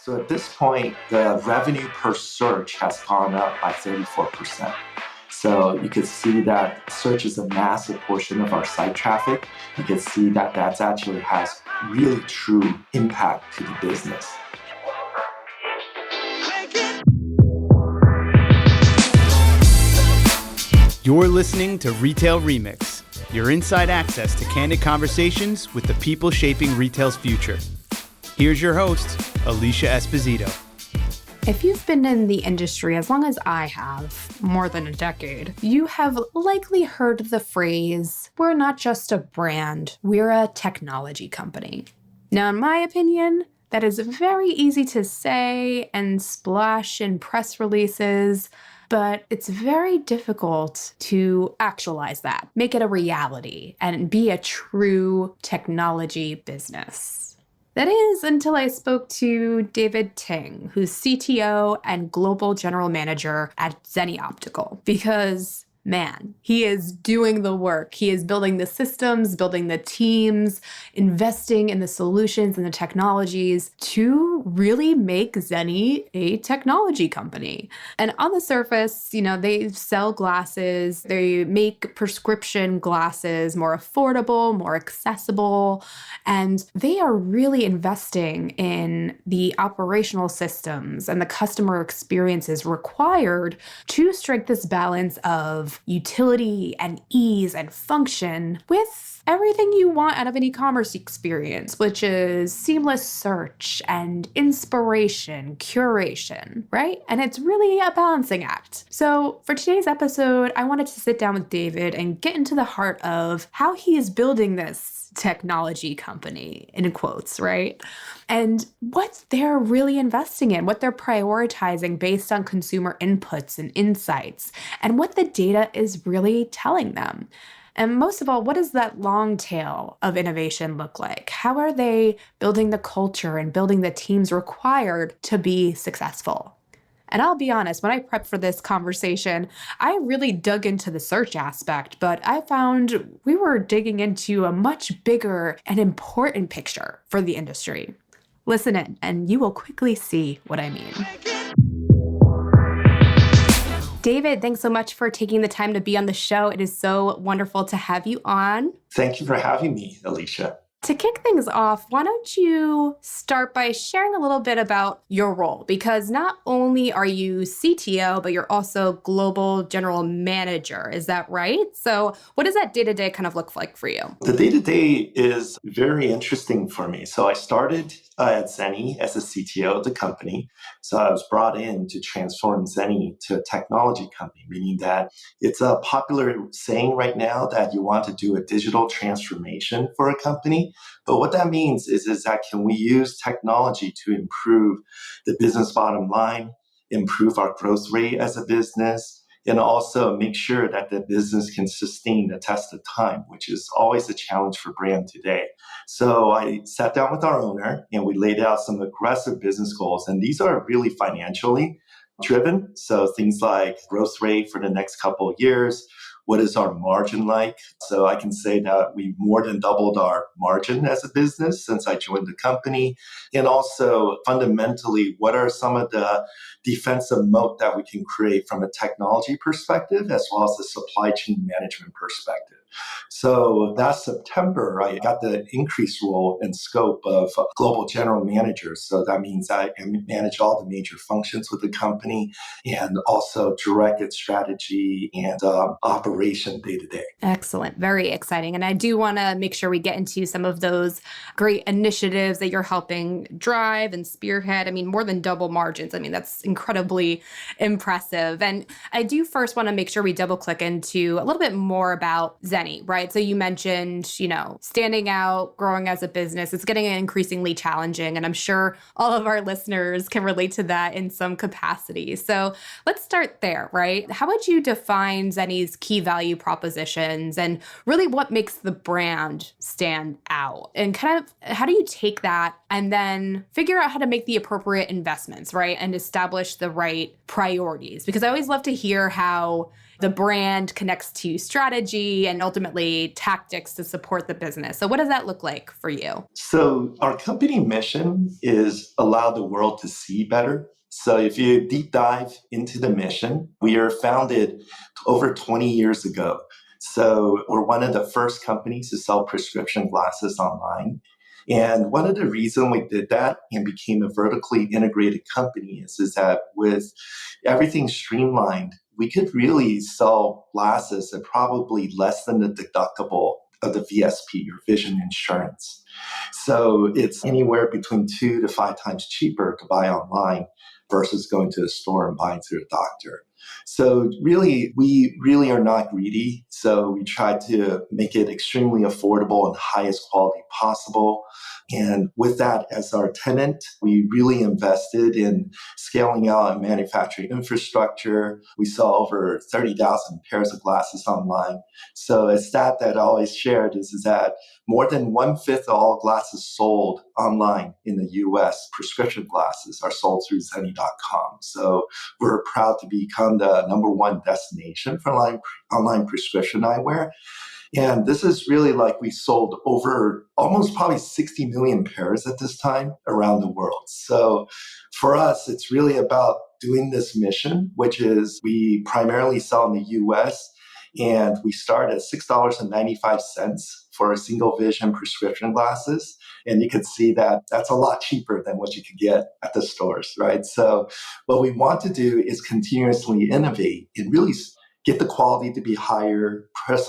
So at this point, the revenue per search has gone up by 34%. So you could see that search is a massive portion of our site traffic. You can see that that actually has really true impact to the business. You're listening to Retail Remix, your inside access to candid conversations with the people shaping retail's future. Here's your host, Alicia Esposito. If you've been in the industry as long as I have, more than a decade, you have likely heard the phrase, "We're not just a brand, we're a technology company." Now, in my opinion, that is very easy to say and splash in press releases, but it's very difficult to actualize that, make it a reality, and be a true technology business. That is until I spoke to David Ting, who's CTO and Global General Manager at Zenni Optical, because man, he is doing the work. He is building the systems, building the teams, investing in the solutions and the technologies to really make Zenni a technology company. And on the surface, they sell glasses, they make prescription glasses more affordable, more accessible, and they are really investing in the operational systems and the customer experiences required to strike this balance of utility and ease and function with everything you want out of an e-commerce experience, which is seamless search and inspiration, curation, right? And it's really a balancing act. So for today's episode, I wanted to sit down with David and get into the heart of how he is building this technology company, in quotes, right? And what they're really investing in, what they're prioritizing based on consumer inputs and insights, and what the data is really telling them. And most of all, what does that long tail of innovation look like? How are they building the culture and building the teams required to be successful? And I'll be honest, when I prepped for this conversation, I really dug into the search aspect, but I found we were digging into a much bigger and important picture for the industry. Listen in, and you will quickly see what I mean. David, thanks so much for taking the time to be on the show. It is so wonderful to have you on. Thank you for having me, Alicia. To kick things off, why don't you start by sharing a little bit about your role? Because not only are you CTO, but you're also Global General Manager. Is that right? So what does that day-to-day kind of look like for you? The day-to-day is very interesting for me. So I started at Zenni as a CTO of the company. So I was brought in to transform Zenni to a technology company, meaning that it's a popular saying right now that you want to do a digital transformation for a company. But what that means is that can we use technology to improve the business bottom line, improve our growth rate as a business, and also make sure that the business can sustain the test of time, which is always a challenge for brand today. So I sat down with our owner and we laid out some aggressive business goals. And these are really financially driven. So things like growth rate for the next couple of years. What is our margin like? So I can say that we more than doubled our margin as a business since I joined the company. And also fundamentally, what are some of the defensive moat that we can create from a technology perspective as well as a supply chain management perspective? So last September, I got the increased role and scope of global general manager. So that means I manage all the major functions with the company and also direct its strategy and operation day to day. Excellent. Very exciting. And I do want to make sure we get into some of those great initiatives that you're helping drive and spearhead. I mean, more than double margins. I mean, that's incredibly impressive. And I do first want to make sure we double click into a little bit more about Zenni, right? So you mentioned, standing out, growing as a business. It's getting increasingly challenging. And I'm sure all of our listeners can relate to that in some capacity. So let's start there, right? How would you define Zenni's key value propositions and really what makes the brand stand out. And kind of how do you take that and then figure out how to make the appropriate investments, right? And establish the right priorities? Because I always love to hear how the brand connects to strategy and ultimately tactics to support the business. So what does that look like for you? So our company mission is allow the world to see better. So if you deep dive into the mission, we are founded over 20 years ago. So we're one of the first companies to sell prescription glasses online. And one of the reasons we did that and became a vertically integrated company is that with everything streamlined, we could really sell glasses at probably less than the deductible of the VSP or vision insurance. So it's anywhere between 2 to 5 times cheaper to buy online versus going to a store and buying through a doctor. So really, we really are not greedy. So we try to make it extremely affordable and highest quality possible. And with that as our tenant, we really invested in scaling out our manufacturing infrastructure. We saw over 30,000 pairs of glasses online. So a stat that I always shared is that more than 1/5 of all glasses sold online in the US, prescription glasses, are sold through Zenni.com. So we're proud to become the number one destination for online prescription eyewear. And this is really like we sold over almost probably 60 million pairs at this time around the world. So for us, it's really about doing this mission, which is we primarily sell in the US and we start at $6.95 for a single vision prescription glasses. And you can see that that's a lot cheaper than what you could get at the stores, right? So what we want to do is continuously innovate and really get the quality to be higher, price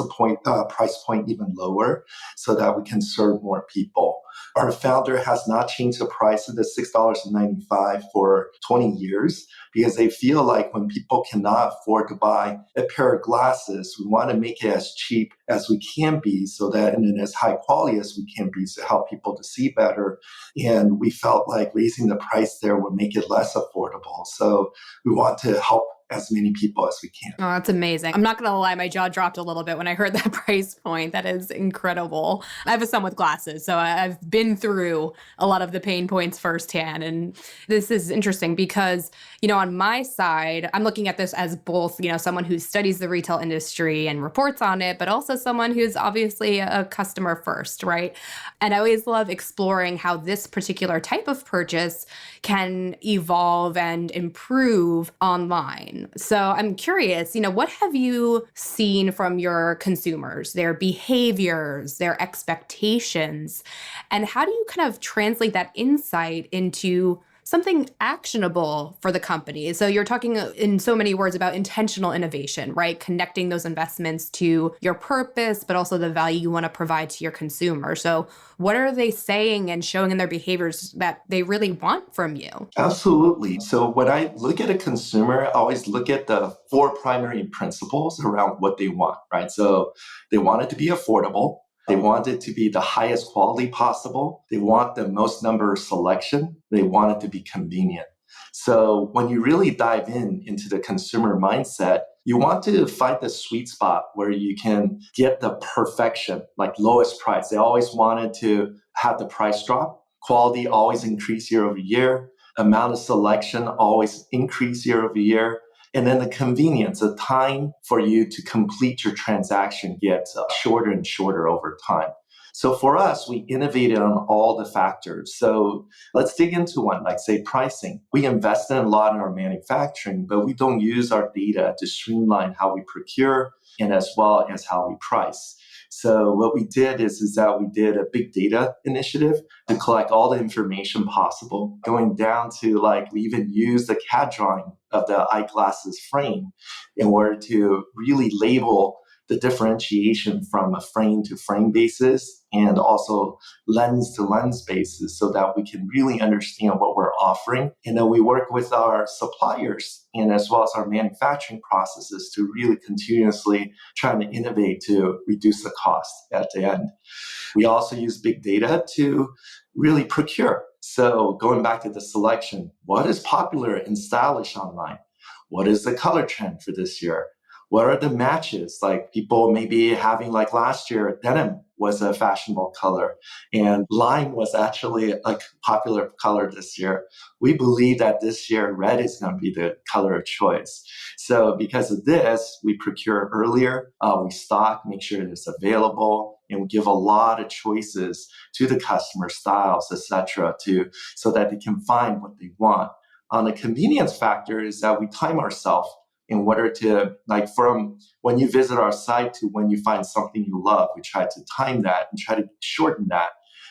point even lower, so that we can serve more people. Our founder has not changed the price of the $6.95 for 20 years because they feel like when people cannot afford to buy a pair of glasses, we want to make it as cheap as we can be so that and then as high quality as we can be to help people to see better. And we felt like raising the price there would make it less affordable. So we want to help as many people as we can. Oh, that's amazing. I'm not going to lie, my jaw dropped a little bit when I heard that price point. That is incredible. I have a son with glasses, so I've been through a lot of the pain points firsthand. And this is interesting because, on my side, I'm looking at this as both, someone who studies the retail industry and reports on it, but also someone who's obviously a customer first, right? And I always love exploring how this particular type of purchase can evolve and improve online. So I'm curious, what have you seen from your consumers, their behaviors, their expectations, and how do you kind of translate that insight into something actionable for the company? So you're talking in so many words about intentional innovation, right? Connecting those investments to your purpose, but also the value you want to provide to your consumer. So what are they saying and showing in their behaviors that they really want from you? Absolutely. So when I look at a consumer, I always look at the 4 primary principles around what they want, right? So they want it to be affordable. They want it to be the highest quality possible. They want the most number of selection. They want it to be convenient. So when you really dive into the consumer mindset, you want to find the sweet spot where you can get the perfection, like lowest price. They always wanted to have the price drop. Quality always increase year over year. Amount of selection always increase year over year. And then the convenience, the time for you to complete your transaction gets shorter and shorter over time. So for us, we innovated on all the factors. So let's dig into one, like say pricing. We invested a lot in our manufacturing, but we don't use our data to streamline how we procure and as well as how we price. So what we did is that we did a big data initiative to collect all the information possible, going down to we even used the CAD drawing of the eyeglasses frame in order to really label the differentiation from a frame to frame basis and also lens to lens basis so that we can really understand what we're offering. And then we work with our suppliers and as well as our manufacturing processes to really continuously trying to innovate to reduce the cost at the end. We also use big data to really procure. So going back to the selection, what is popular and stylish online? What is the color trend for this year? What are the matches? Like people maybe having like last year, denim was a fashionable color and lime was actually a popular color this year. We believe that this year red is going to be the color of choice. So because of this, we procure earlier, we stock, make sure it's available, and we give a lot of choices to the customer styles, etc., to so that they can find what they want. On the convenience factor is that we time ourselves in order to, like, from when you visit our site to when you find something you love, we try to time that and try to shorten that.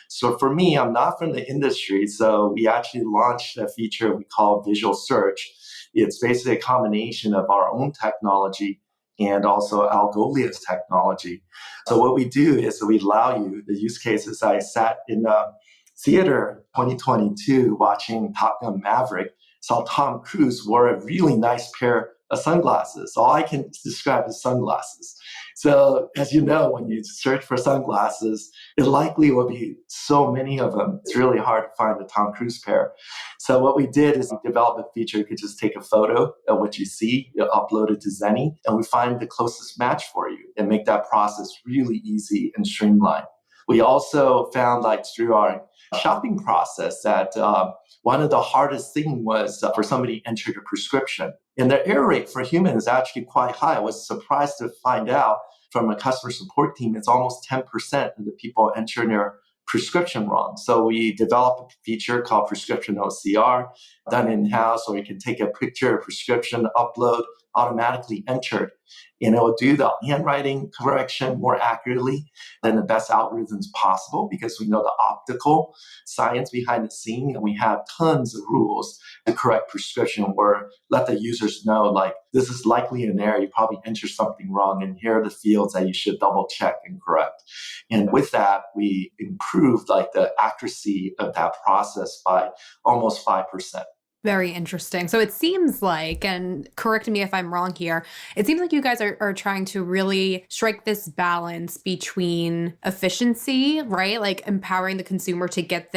So for me, I'm not from the industry, so we actually launched a feature we call visual search. It's basically a combination of our own technology and also Algolia's technology. So what we do is we allow you, the use cases, I sat in a theater 2022 watching Top Gun Maverick, saw Tom Cruise wore a really nice pair of sunglasses. All I can describe as sunglasses. So as you know, when you search for sunglasses, it likely will be so many of them. It's really hard to find a Tom Cruise pair. So what we did is we developed a feature. You could just take a photo of what you see, you upload it to Zenni, and we find the closest match for you and make that process really easy and streamlined. We also found, like, through our shopping process that one of the hardest things was for somebody to enter a prescription. And the error rate for humans is actually quite high. I was surprised to find out from a customer support team, it's almost 10% of the people entering their prescription wrong. So we developed a feature called Prescription OCR, done in-house, so you can take a picture of prescription, upload, automatically entered, and it will do the handwriting correction more accurately than the best algorithms possible because we know the optical science behind the scene, and we have tons of rules to correct prescription where let the users know, like, this is likely an error, you probably entered something wrong, and here are the fields that you should double check and correct. And with that, we improved, like, the accuracy of that process by almost 5%. Very interesting. So it seems like, and correct me if I'm wrong here, it seems like you guys are trying to really strike this balance between efficiency, right? Like empowering the consumer to get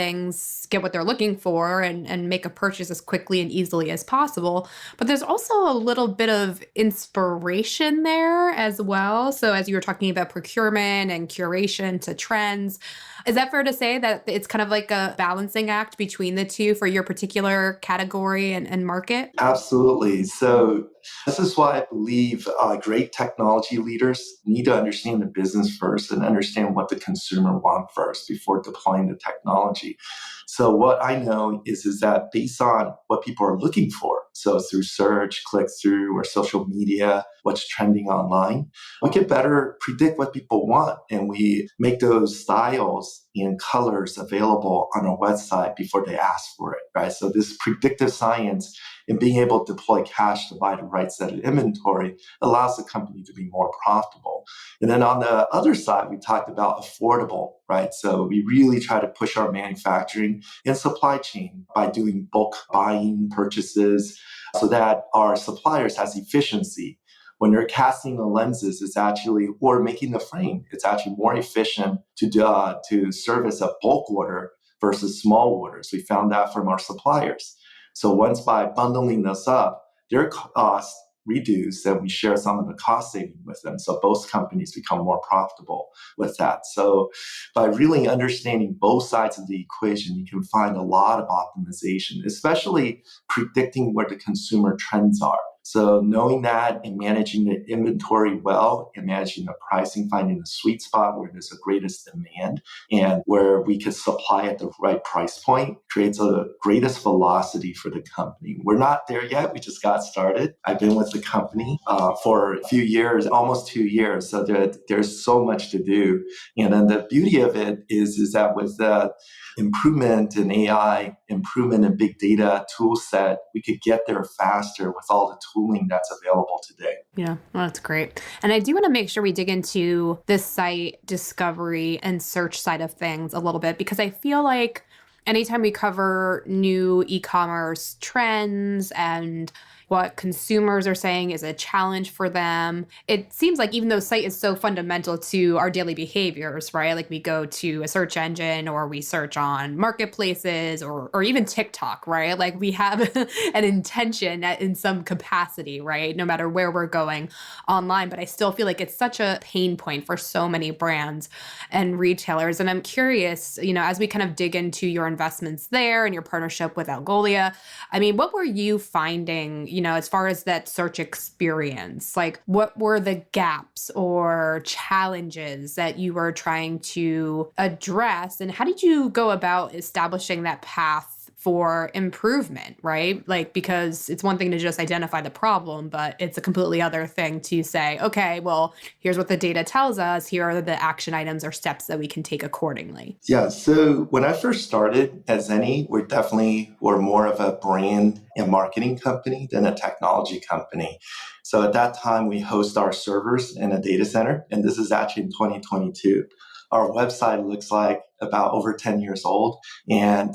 what they're looking for and make a purchase as quickly and easily as possible. But there's also a little bit of inspiration there as well. So as you were talking about procurement and curation to trends, is that fair to say that it's kind of like a balancing act between the two for your particular category and market? Absolutely. So this is why I believe great technology leaders need to understand the business first and understand what the consumer wants first before deploying the technology. So what I know is that based on what people are looking for, so through search, click through, or social media, what's trending online, we can better predict what people want, and we make those styles and colors available on our website before they ask for it, right? So this predictive science and being able to deploy cash to buy the right set of inventory allows the company to be more profitable. And then on the other side, we talked about affordable, right? So we really try to push our manufacturing and supply chain by doing bulk buying purchases so that our suppliers has efficiency. When they're casting the lenses, it's actually, or making the frame, it's actually more efficient to service a bulk order versus small orders. We found that from our suppliers. So once by bundling this up, their costs reduce and we share some of the cost saving with them. So both companies become more profitable with that. So by really understanding both sides of the equation, you can find a lot of optimization, especially predicting where the consumer trends are. So knowing that and managing the inventory well and managing the pricing, finding the sweet spot where there's the greatest demand and where we can supply at the right price point creates the greatest velocity for the company. We're not there yet. We just got started. I've been with the company for a few years, almost 2 years. So there's so much to do. And then the beauty of it is that with the improvement in AI, improvement in big data tool set, we could get there faster with all the tooling that's available today. Yeah, well, that's great. And I do want to make sure we dig into the site discovery and search side of things a little bit because I feel like anytime we cover new e-commerce trends and what consumers are saying is a challenge for them, it seems like even though site is so fundamental to our daily behaviors, right? Like we go to a search engine or we search on marketplaces or even TikTok, right? Like we have an intention in some capacity, right? No matter where we're going online. But I still feel like it's such a pain point for so many brands and retailers. And I'm curious, as we kind of dig into your investments there and your partnership with Algolia, I mean, what were you finding, as far as that search experience? Like, what were the gaps or challenges that you were trying to address? And how did you go about establishing that path for improvement, right? Like, because it's one thing to just identify the problem, but it's a completely other thing to say, okay, well, here's what the data tells us. Here are the action items or steps that we can take accordingly. Yeah, so when I first started at Zenni, we're more of a brand and marketing company than a technology company. So at that time, we host our servers in a data center, and this is actually in 2022. Our website looks like about over 10 years old, and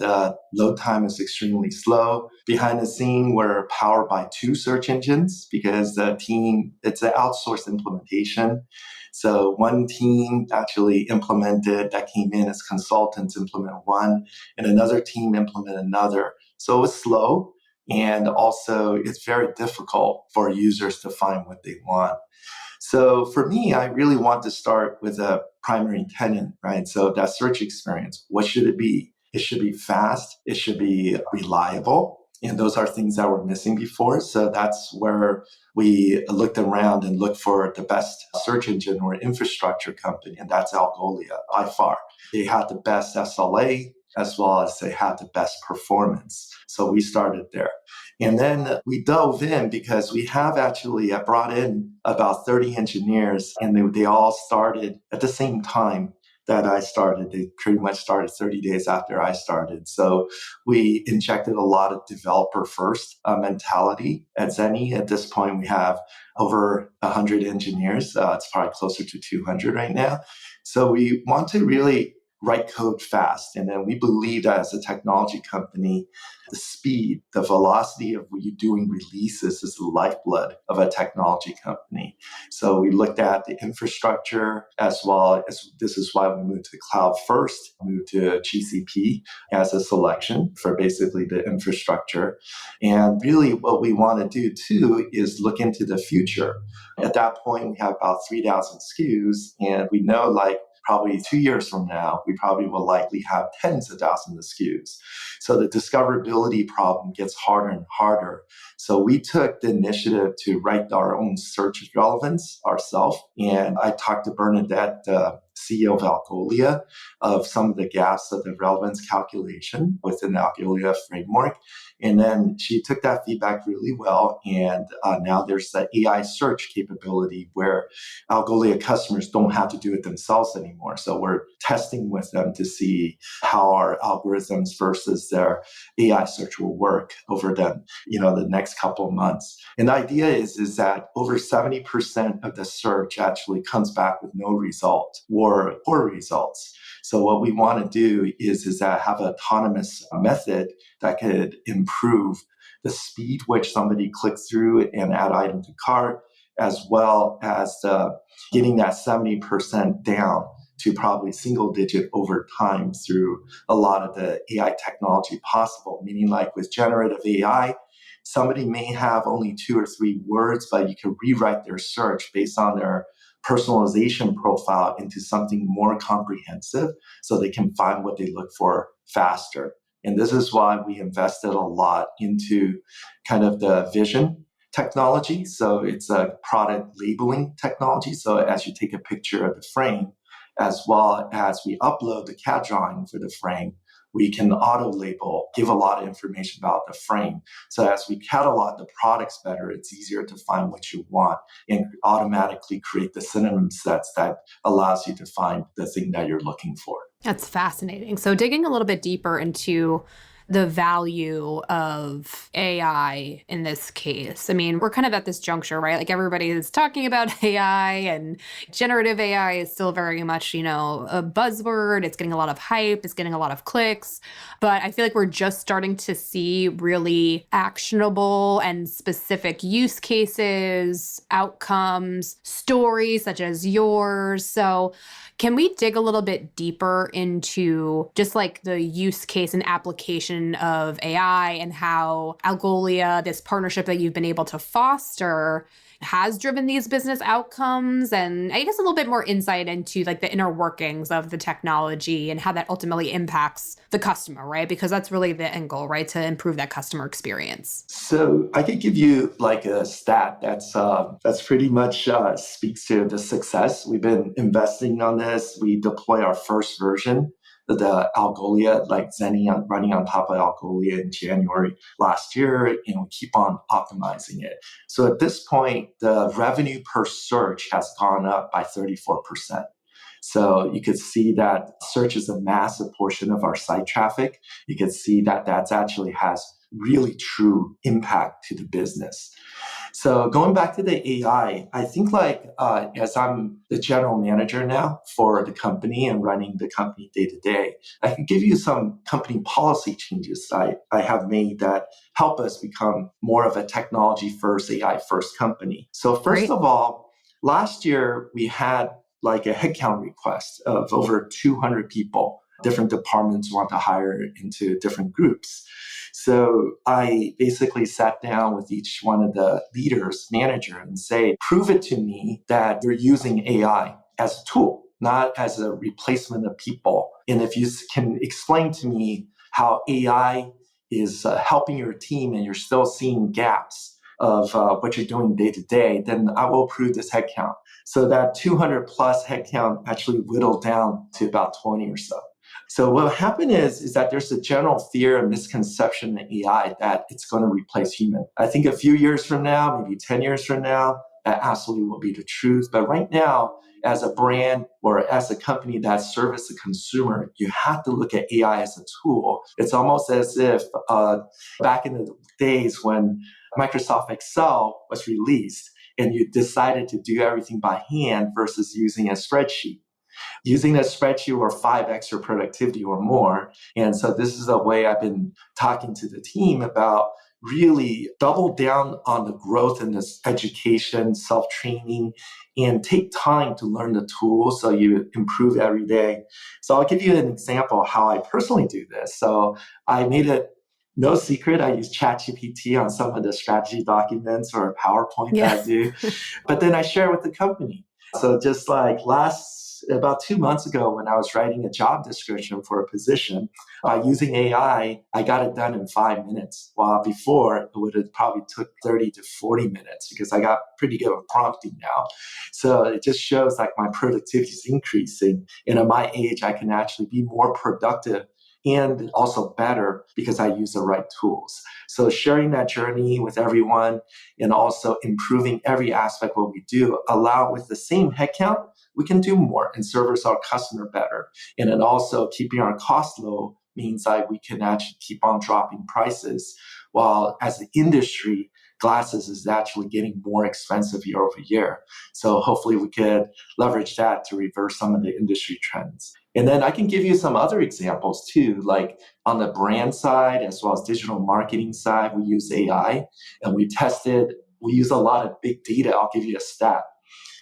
load time is extremely slow. Behind the scene, we're powered by two search engines because it's an outsourced implementation. So one team actually implemented, that came in as consultants, implement one, and another team implement another. So it was slow, and also it's very difficult for users to find what they want. So for me, I really want to start with a primary tenant, right? So that search experience, what should it be? It should be fast. It should be reliable. And those are things that were missing before. So that's where we looked around and looked for the best search engine or infrastructure company, and that's Algolia by far. They had the best SLA as well as they had the best performance. So we started there. And then we dove in because we have actually brought in about 30 engineers, and they all started at the same time that I started. They pretty much started 30 days after I started. So we injected a lot of developer first mentality at Zenni. At this point, we have over 100 engineers. It's probably closer to 200 right now. So we want to really write code fast. And then we believe that as a technology company, the speed, the velocity of you doing releases is the lifeblood of a technology company. So we looked at the infrastructure as well as this is why we moved to the cloud first, moved to GCP as a selection for basically the infrastructure. And really what we want to do too is look into the future. At that point, we have about 3,000 SKUs, and we know probably 2 years from now, we probably will likely have tens of thousands of SKUs. So the discoverability problem gets harder and harder. So we took the initiative to write our own search relevance ourselves. And I talked to Bernadette, CEO of Algolia, of some of the gaps of the relevance calculation within the Algolia framework. And then she took that feedback really well. And now there's the AI search capability where Algolia customers don't have to do it themselves anymore. So we're testing with them to see how our algorithms versus their AI search will work over the next couple of months. And the idea is that over 70% of the search actually comes back with no result or poor results. So what we want to do is that have an autonomous method that could improve the speed which somebody clicks through and add item to cart, as well as getting that 70% down to probably single digit over time through a lot of the AI technology possible. Meaning like with generative AI, somebody may have only 2 or 3 words, but you can rewrite their search based on their personalization profile into something more comprehensive so they can find what they look for faster. And this is why we invested a lot into kind of the vision technology. So it's a product labeling technology. So as you take a picture of the frame, as well as we upload the CAD drawing for the frame, we can auto label, give a lot of information about the frame. So as we catalog the products better, it's easier to find what you want and automatically create the synonym sets that allows you to find the thing that you're looking for. That's fascinating. So digging a little bit deeper into the value of AI in this case? I mean, we're kind of at this juncture, right? Like everybody is talking about AI, and generative AI is still very much, a buzzword. It's getting a lot of hype. It's getting a lot of clicks. But I feel like we're just starting to see really actionable and specific use cases, outcomes, stories such as yours. So can we dig a little bit deeper into just like the use case and application of AI and how Algolia, this partnership that you've been able to foster, has driven these business outcomes, and I guess a little bit more insight into like the inner workings of the technology and how that ultimately impacts the customer, right? Because that's really the end goal, right? To improve that customer experience. So I could give you like a stat that's pretty much speaks to the success. We've been investing on this. We deploy our first version, the Algolia, like Zenni running on top of Algolia in January last year, and we keep on optimizing it. So at this point, the revenue per search has gone up by 34%. So you could see that search is a massive portion of our site traffic. You can see that that's actually has really true impact to the business. So going back to the AI, I think as I'm the general manager now for the company and running the company day to day, I can give you some company policy changes I have made that help us become more of a technology first, AI first company. So first Great. of all, last year we had like a headcount request of over 200 people. Different departments want to hire into different groups. So I basically sat down with each one of the leaders, manager, and say, prove it to me that you're using AI as a tool, not as a replacement of people. And if you can explain to me how AI is helping your team and you're still seeing gaps of what you're doing day to day, then I will approve this headcount. So that 200 plus headcount actually whittled down to about 20 or so. So what happened is that there's a general fear and misconception in AI that it's going to replace human. I think a few years from now, maybe 10 years from now, that absolutely will be the truth. But right now, as a brand or as a company that serves the consumer, you have to look at AI as a tool. It's almost as if back in the days when Microsoft Excel was released and you decided to do everything by hand versus using a spreadsheet. Using a spreadsheet or 5x your productivity or more. And so this is a way I've been talking to the team about really double down on the growth in this education, self-training, and take time to learn the tools so you improve every day. So I'll give you an example of how I personally do this. So I made it no secret. I use ChatGPT on some of the strategy documents or PowerPoint that I Yes. do, but then I share with the company. So just like about 2 months ago when I was writing a job description for a position, by using AI, I got it done in 5 minutes. While before it would have probably took 30 to 40 minutes because I got pretty good at prompting now. So it just shows like my productivity is increasing. And at my age, I can actually be more productive and also better because I use the right tools. So sharing that journey with everyone and also improving every aspect of what we do, allow with the same headcount, we can do more and service our customer better. And then also keeping our costs low means that we can actually keep on dropping prices. While as an industry, glasses is actually getting more expensive year over year. So hopefully we could leverage that to reverse some of the industry trends. And then I can give you some other examples too, like on the brand side, as well as digital marketing side, we use AI and we use a lot of big data. I'll give you a stat.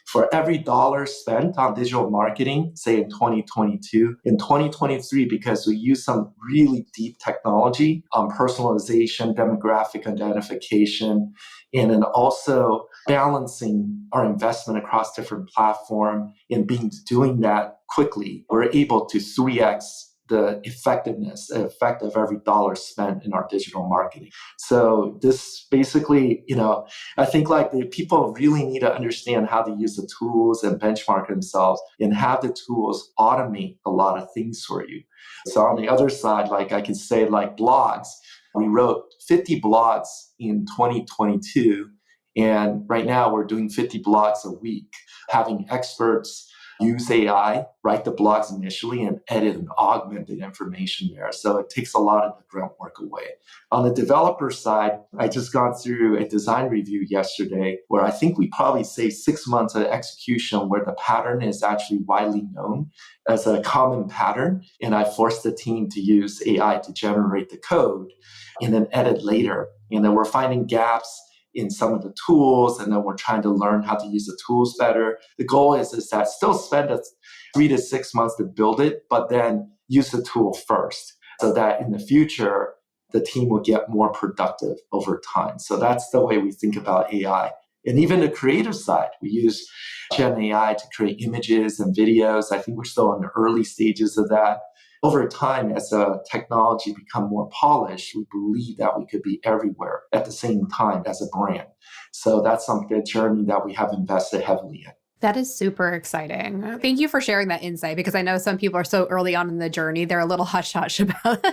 For every dollar spent on digital marketing, say in 2022, in 2023, because we use some really deep technology on personalization, demographic identification, and then also balancing our investment across different platforms and doing that quickly, we're able to 3x the effect of every dollar spent in our digital marketing. So this basically, I think like the people really need to understand how to use the tools and benchmark themselves and have the tools automate a lot of things for you. So on the other side, like I can say like blogs, we wrote 50 blogs in 2022. And right now we're doing 50 blogs a week, having experts use AI, write the blogs initially, and edit and augment the information there. So it takes a lot of the grunt work away. On the developer side, I just gone through a design review yesterday where I think we probably saved 6 months of execution where the pattern is actually widely known as a common pattern. And I forced the team to use AI to generate the code and then edit later. And then we're finding gaps in some of the tools, and then we're trying to learn how to use the tools better. The goal is that still spend 3 to 6 months to build it, but then use the tool first so that in the future, the team will get more productive over time. So that's the way we think about AI. And even the creative side, we use Gen AI to create images and videos. I think we're still in the early stages of that. Over time, as the technology become more polished, we believe that we could be everywhere at the same time as a brand. So that's a journey that we have invested heavily in. That is super exciting. Thank you for sharing that insight, because I know some people are so early on in the journey, they're a little hush-hush about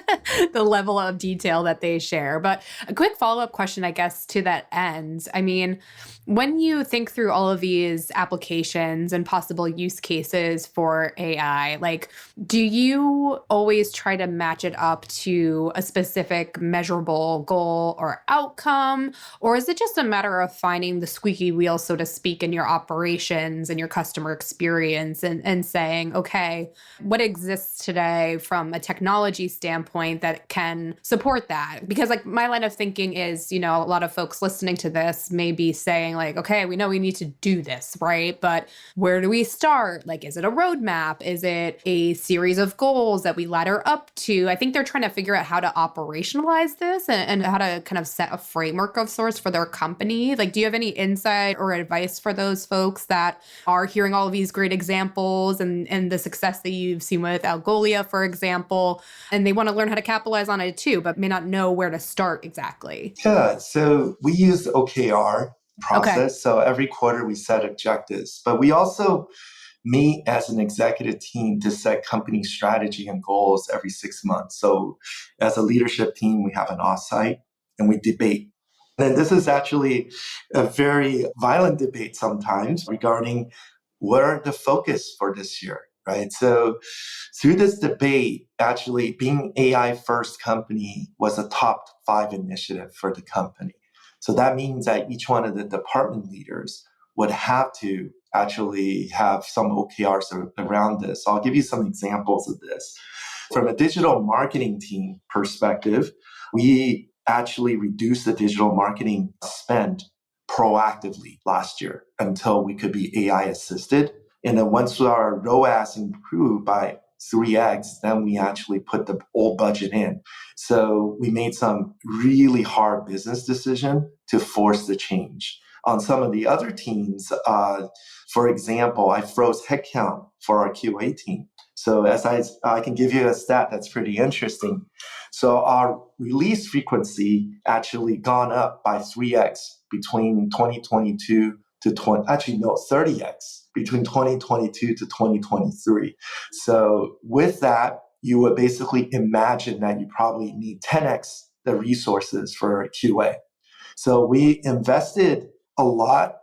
the level of detail that they share. But a quick follow-up question, I guess, to that end. I mean, when you think through all of these applications and possible use cases for AI, like, do you always try to match it up to a specific measurable goal or outcome? Or is it just a matter of finding the squeaky wheel, so to speak, in your operations and your customer experience and saying, okay, what exists today from a technology standpoint that can support that? Because like my line of thinking is, a lot of folks listening to this may be saying like, okay, we know we need to do this, right? But where do we start? Like, is it a roadmap? Is it a series of goals that we ladder up to? I think they're trying to figure out how to operationalize this and how to kind of set a framework of sorts for their company. Like, do you have any insight or advice for those folks that are hearing all of these great examples and the success that you've seen with Algolia, for example, and they want to learn how to capitalize on it too, but may not know where to start exactly? Yeah, so we use the OKR process. Okay. So every quarter we set objectives, but we also meet as an executive team to set company strategy and goals every 6 months. So as a leadership team, we have an offsite and we debate. And this is actually a very violent debate sometimes regarding where the focus for this year, right? So through this debate, actually being AI first company was a top 5 initiative for the company. So that means that each one of the department leaders would have to actually have some OKRs around this. So I'll give you some examples of this. From a digital marketing team perspective, we actually reduced the digital marketing spend proactively last year until we could be AI assisted. And then once our ROAS improved by 3x, then we actually put the old budget in. So we made some really hard business decision to force the change. On some of the other teams, for example, I froze headcount for our QA team. So as I can give you a stat that's pretty interesting. So our release frequency actually gone up by 3x between 2022 to 30x between 2022 to 2023. So with that, you would basically imagine that you probably need 10x the resources for QA. So we invested a lot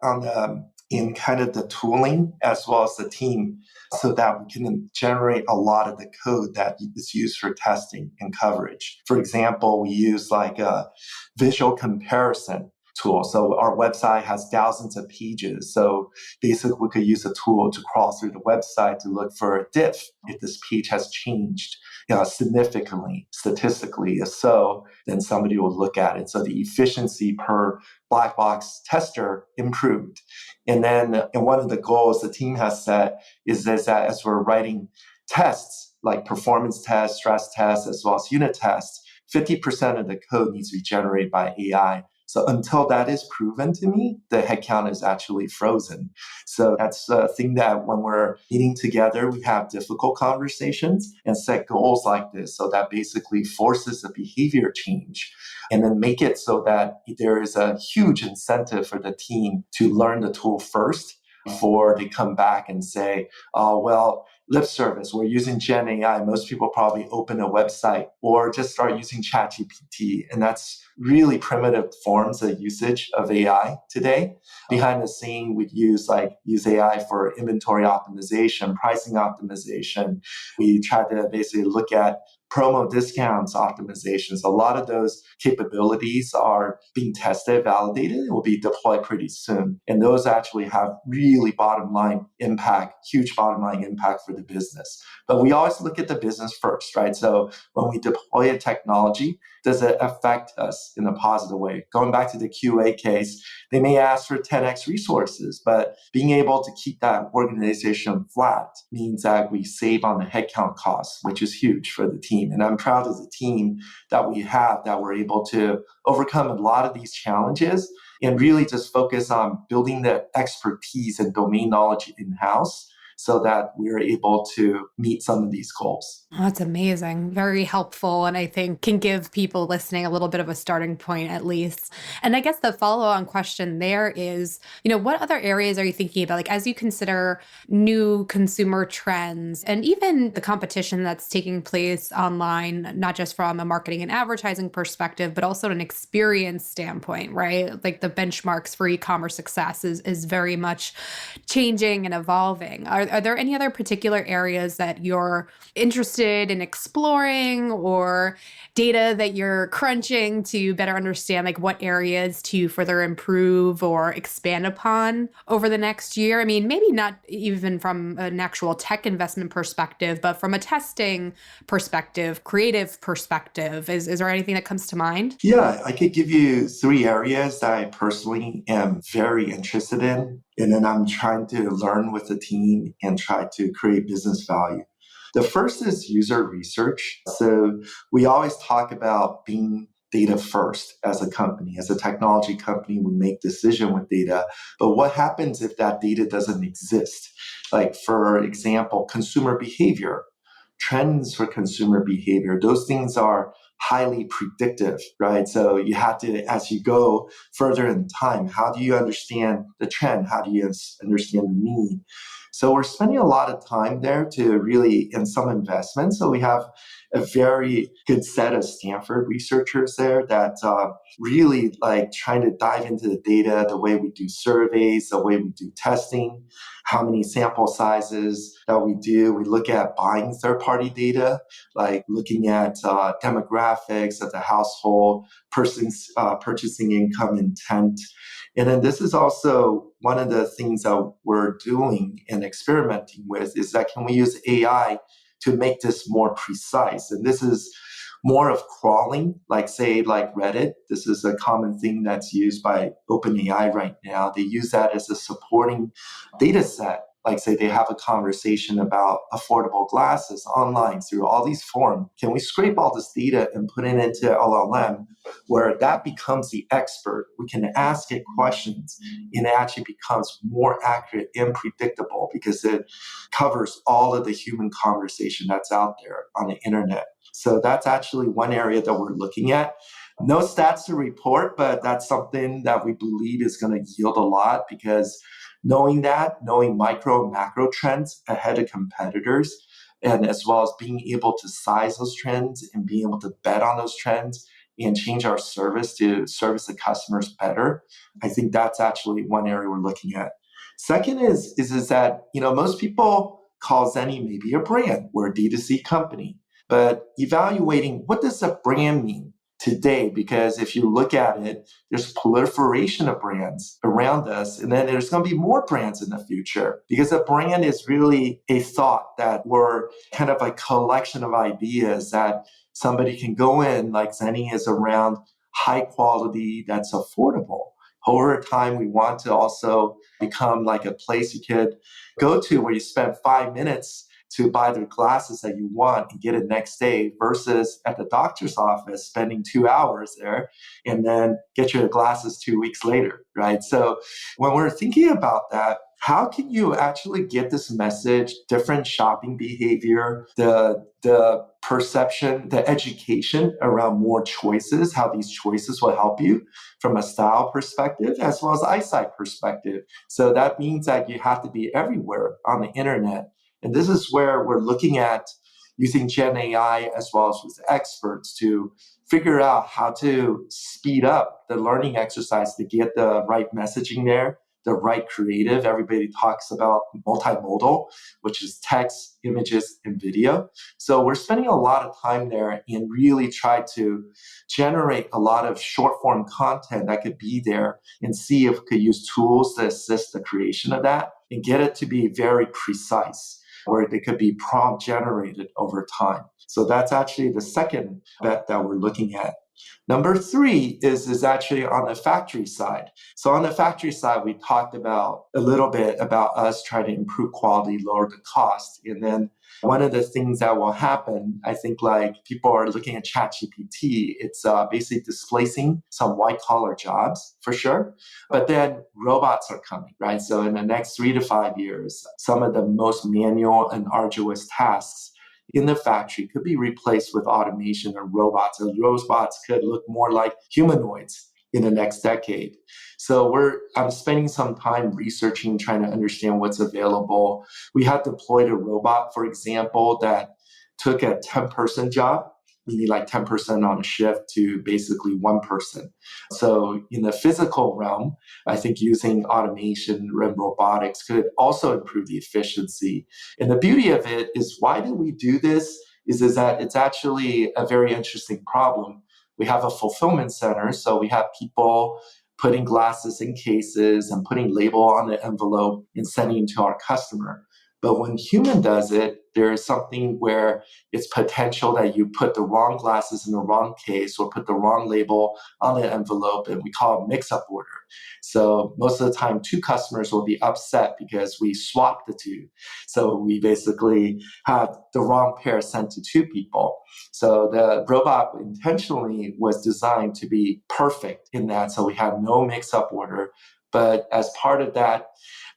in kind of the tooling as well as the team so that we can generate a lot of the code that is used for testing and coverage. For example, we use like a visual comparison tool. So our website has thousands of pages. So basically we could use a tool to crawl through the website to look for a diff if this page has changed significantly, statistically. If so, then somebody will look at it. So the efficiency per black box tester improved. And then one of the goals the team has set is that as we're writing tests, like performance tests, stress tests, as well as unit tests, 50% of the code needs to be generated by AI. So until that is proven to me, the headcount is actually frozen. So that's a thing that when we're meeting together, we have difficult conversations and set goals like this. So that basically forces a behavior change and then make it so that there is a huge incentive for the team to learn the tool first before they come back and say, oh, well, lip service, we're using Gen AI. Most people probably open a website or just start using ChatGPT. And that's really primitive forms of usage of AI today. Behind the scene, we'd use AI for inventory optimization, pricing optimization. We try to basically look at promo discounts optimizations. A lot of those capabilities are being tested, validated, and will be deployed pretty soon. And those actually have really bottom line impact, huge bottom line impact for the business. But we always look at the business first, right? So when we deploy a technology, does it affect us in a positive way? Going back to the QA case, they may ask for 10x resources, but being able to keep that organization flat means that we save on the headcount costs, which is huge for the team. And I'm proud of the team that we have, that we're able to overcome a lot of these challenges and really just focus on building the expertise and domain knowledge in-house so that we're able to meet some of these goals. Oh, that's amazing. Very helpful. And I think can give people listening a little bit of a starting point at least. And I guess the follow-on question there is, what other areas are you thinking about? Like as you consider new consumer trends and even the competition that's taking place online, not just from a marketing and advertising perspective, but also an experience standpoint, right? Like the benchmarks for e-commerce success is very much changing and evolving. Are there any other particular areas that you're interested in exploring or data that you're crunching to better understand like what areas to further improve or expand upon over the next year? I mean, maybe not even from an actual tech investment perspective, but from a testing perspective, creative perspective, is there anything that comes to mind? Yeah, I could give you 3 areas that I personally am very interested in. And then I'm trying to learn with the team and try to create business value. The first is user research. So we always talk about being data first as a company. As a technology company, we make decision with data. But what happens if that data doesn't exist? Like, for example, consumer behavior, trends for consumer behavior, those things are highly predictive, right? So you have to, as you go further in time, how do you understand the trend? How do you understand the need? So we're spending a lot of time there to really, in some investments. So we have a very good set of Stanford researchers there that really like trying to dive into the data, the way we do surveys, the way we do testing, how many sample sizes that we do. We look at buying third-party data, like looking at demographics of the household, person's purchasing income intent. And then this is also one of the things that we're doing and experimenting with is that can we use AI to make this more precise? And this is more of crawling, like say like Reddit. This is a common thing that's used by OpenAI right now. They use that as a supporting data set. Like say they have a conversation about affordable glasses online through all these forums. Can we scrape all this data and put it into LLM where that becomes the expert? We can ask it questions and it actually becomes more accurate and predictable because it covers all of the human conversation that's out there on the internet. So that's actually one area that we're looking at. No stats to report, but that's something that we believe is going to yield a lot because knowing micro and macro trends ahead of competitors, and as well as being able to size those trends and being able to bet on those trends and change our service to service the customers better. I think that's actually one area we're looking at. Second is that, most people call Zenni maybe a brand. We're a D2C company, but evaluating what does a brand mean today, because if you look at it, there's proliferation of brands around us, and then there's going to be more brands in the future because a brand is really a thought that we're kind of a collection of ideas that somebody can go in, like Zenni is around high quality that's affordable. Over time, we want to also become like a place you could go to where you spend 5 minutes to buy the glasses that you want and get it next day versus at the doctor's office spending 2 hours there and then get your glasses 2 weeks later, right? So when we're thinking about that, how can you actually get this message, different shopping behavior, the perception, the education around more choices, how these choices will help you from a style perspective as well as eyesight perspective. So that means that you have to be everywhere on the internet. And this is where we're looking at using Gen AI as well as with experts to figure out how to speed up the learning exercise to get the right messaging there, the right creative. Everybody talks about multimodal, which is text, images, and video. So we're spending a lot of time there and really try to generate a lot of short form content that could be there and see if we could use tools to assist the creation of that and get it to be very precise, where they could be prompt generated over time. So that's actually the second bet that we're looking at. Number three is actually on the factory side. So on the factory side, we talked about a little bit about us trying to improve quality, lower the cost. And then one of the things that will happen, I think like people are looking at ChatGPT, it's basically displacing some white collar jobs for sure. But then robots are coming, right? So in the next 3 to 5 years, some of the most manual and arduous tasks in the factory could be replaced with automation and robots, and robots could look more like humanoids in the next decade. So I'm spending some time researching, trying to understand what's available. We have deployed a robot, for example, that took a 10-person job, meaning like 10% on a shift, to basically one person. So in the physical realm, I think using automation and robotics could also improve the efficiency. And the beauty of it is, why do we do this? Is that it's actually a very interesting problem. We have a fulfillment center, so we have people putting glasses in cases and putting label on the envelope and sending it to our customer. But when human does it, there is something where it's potential that you put the wrong glasses in the wrong case or put the wrong label on the envelope, and we call it mix-up order. So most of the time, two customers will be upset because we swapped the two. So we basically had the wrong pair sent to two people. So the robot intentionally was designed to be perfect in that, so we had no mix-up order. But as part of that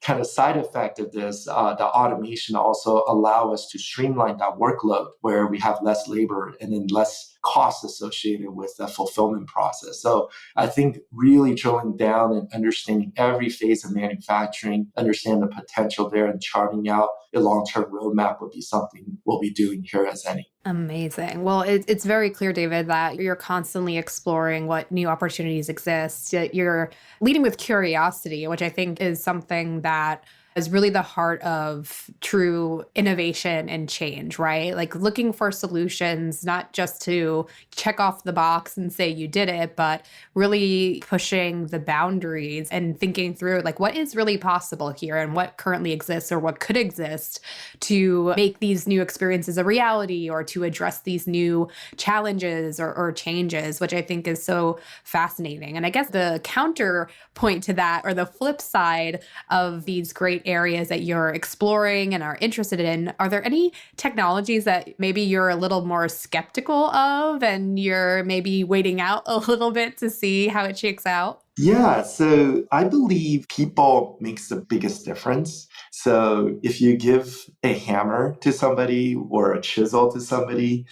kind of side effect of this, the automation also allow us to streamline that workload where we have less labor and then less cost associated with the fulfillment process. So I think really drilling down and understanding every phase of manufacturing, understand the potential there, and charting out a long-term roadmap would be something we'll be doing here at Zenni. Amazing. Well, it's very clear, David, that you're constantly exploring what new opportunities exist. You're leading with curiosity, which I think is something that is really the heart of true innovation and change, right? Like looking for solutions, not just to check off the box and say you did it, but really pushing the boundaries and thinking through like what is really possible here and what currently exists or what could exist to make these new experiences a reality or to address these new challenges or changes, which I think is so fascinating. And I guess the counterpoint to that, or the flip side of these great areas that you're exploring and are interested in, are there any technologies that maybe you're a little more skeptical of and you're maybe waiting out a little bit to see how it shakes out? Yeah, so I believe people makes the biggest difference. So if you give a hammer to somebody or a chisel to somebody,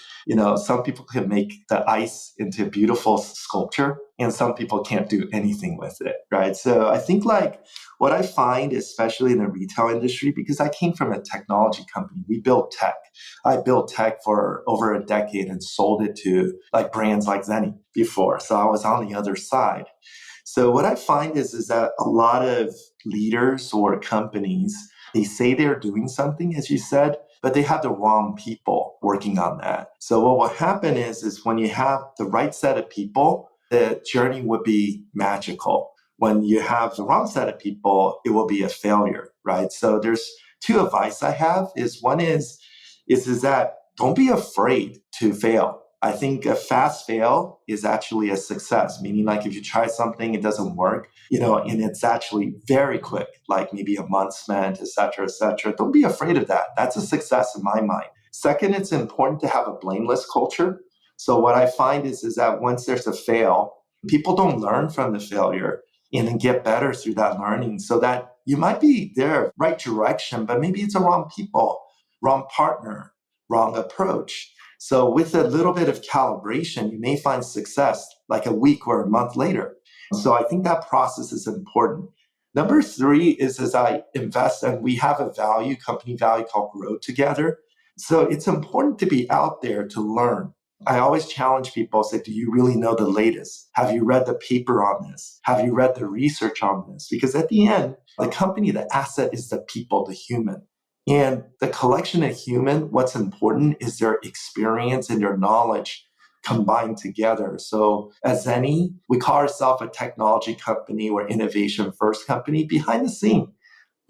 some people can make the ice into a beautiful sculpture and some people can't do anything with it, right? So I think like what I find, especially in the retail industry, because I came from a technology company, we built tech. I built tech for over a decade and sold it to like brands like Zenni before. So I was on the other side. So what I find is that a lot of leaders or companies, they say they're doing something, as you said, but they have the wrong people working on that. So what will happen is when you have the right set of people, the journey would be magical. When you have the wrong set of people, it will be a failure, right? So there's two advice I have. One is that don't be afraid to fail. I think a fast fail is actually a success, meaning like if you try something, it doesn't work, and it's actually very quick, like maybe a month spent, et cetera, et cetera. Don't be afraid of that. That's a success in my mind. Second, it's important to have a blameless culture. So what I find is that once there's a fail, people don't learn from the failure and then get better through that learning. So that you might be there, right direction, but maybe it's the wrong people, wrong partner, wrong approach. So with a little bit of calibration, you may find success like a week or a month later. So I think that process is important. Number three is as I invest, and we have a company value called Grow Together. So it's important to be out there to learn. I always challenge people, say, do you really know the latest? Have you read the paper on this? Have you read the research on this? Because at the end, the company, the asset is the people, the human. And the collection of human, what's important is their experience and their knowledge combined together. So at Zenni, we call ourselves a technology company or innovation first company. Behind the scene,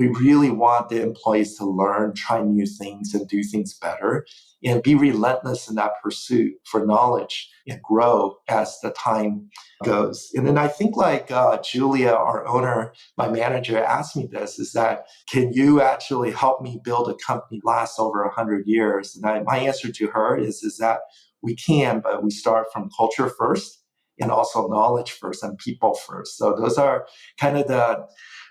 we really want the employees to learn, try new things, and do things better, and be relentless in that pursuit for knowledge and grow as the time goes. And then I think like Julia, our owner, my manager, asked me this, is that, can you actually help me build a company last over 100 years? And my answer to her is that we can, but we start from culture first and also knowledge first and people first. So those are kind of the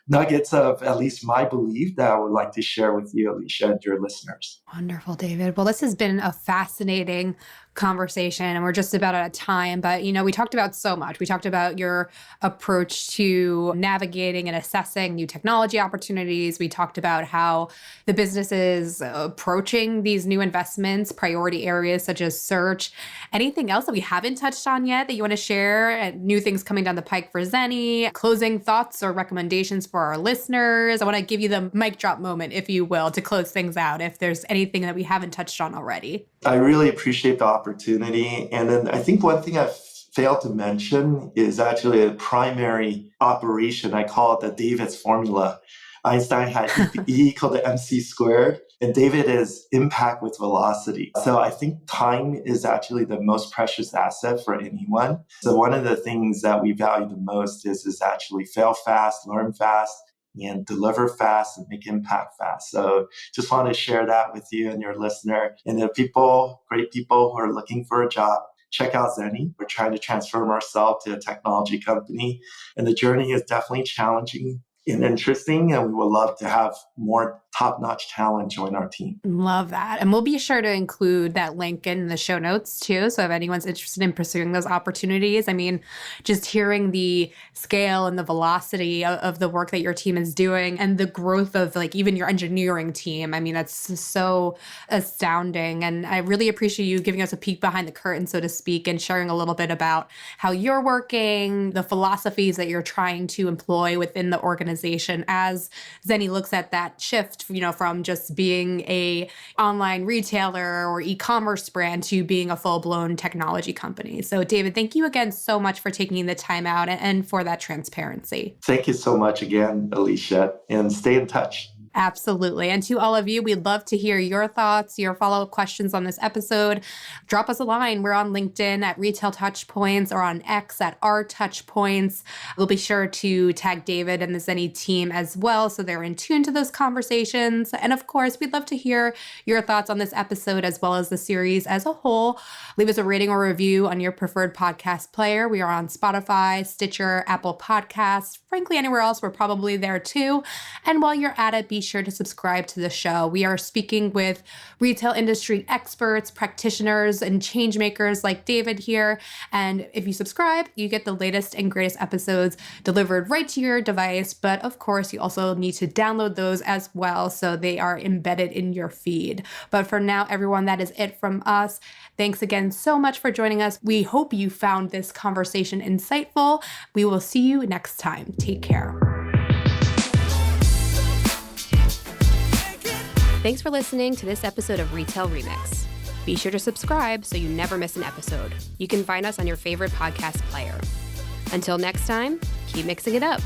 nuggets of at least my belief that I would like to share with you, Alicia, and your listeners. Wonderful, David. Well, this has been a fascinating conversation, and we're just about out of time. But, we talked about so much. We talked about your approach to navigating and assessing new technology opportunities. We talked about how the business is approaching these new investments, priority areas such as search. Anything else that we haven't touched on yet that you want to share? New things coming down the pike for Zenni? Closing thoughts or recommendations for our listeners? I want to give you the mic drop moment, if you will, to close things out, if there's anything that we haven't touched on already. I really appreciate the opportunity. And then I think one thing I've failed to mention is actually a primary operation. I call it the David's formula. Einstein had E equal to MC squared, and David is impact with velocity. So I think time is actually the most precious asset for anyone. So one of the things that we value the most is actually fail fast, learn fast, and deliver fast and make impact fast. So just want to share that with you and your listener. And the great people who are looking for a job, check out Zenni. We're trying to transform ourselves to a technology company. And the journey is definitely challenging and interesting. And we would love to have more top-notch talent join our team. Love that. And we'll be sure to include that link in the show notes too. So if anyone's interested in pursuing those opportunities, just hearing the scale and the velocity of the work that your team is doing and the growth of even your engineering team, that's so astounding. And I really appreciate you giving us a peek behind the curtain, so to speak, and sharing a little bit about how you're working, the philosophies that you're trying to employ within the organization as Zenni looks at that shift, from just being a online retailer or e-commerce brand to being a full-blown technology company. So David, thank you again so much for taking the time out and for that transparency. Thank you so much again, Alicia, and stay in touch. Absolutely. And to all of you, we'd love to hear your thoughts, your follow-up questions on this episode. Drop us a line. We're on LinkedIn at Retail Touchpoints or on X at R Touchpoints. We'll be sure to tag David and the Zenni team as well, so they're in tune to those conversations. And of course, we'd love to hear your thoughts on this episode as well as the series as a whole. Leave us a rating or review on your preferred podcast player. We are on Spotify, Stitcher, Apple Podcasts, frankly, anywhere else, we're probably there too. And while you're at it, be sure to subscribe to the show. We are speaking with retail industry experts, practitioners, and change makers like David here. And if you subscribe, you get the latest and greatest episodes delivered right to your device. But of course, you also need to download those as well, so they are embedded in your feed. But for now, everyone, that is it from us. Thanks again so much for joining us. We hope you found this conversation insightful. We will see you next time. Take care. Thanks for listening to this episode of Retail Remix. Be sure to subscribe so you never miss an episode. You can find us on your favorite podcast player. Until next time, keep mixing it up.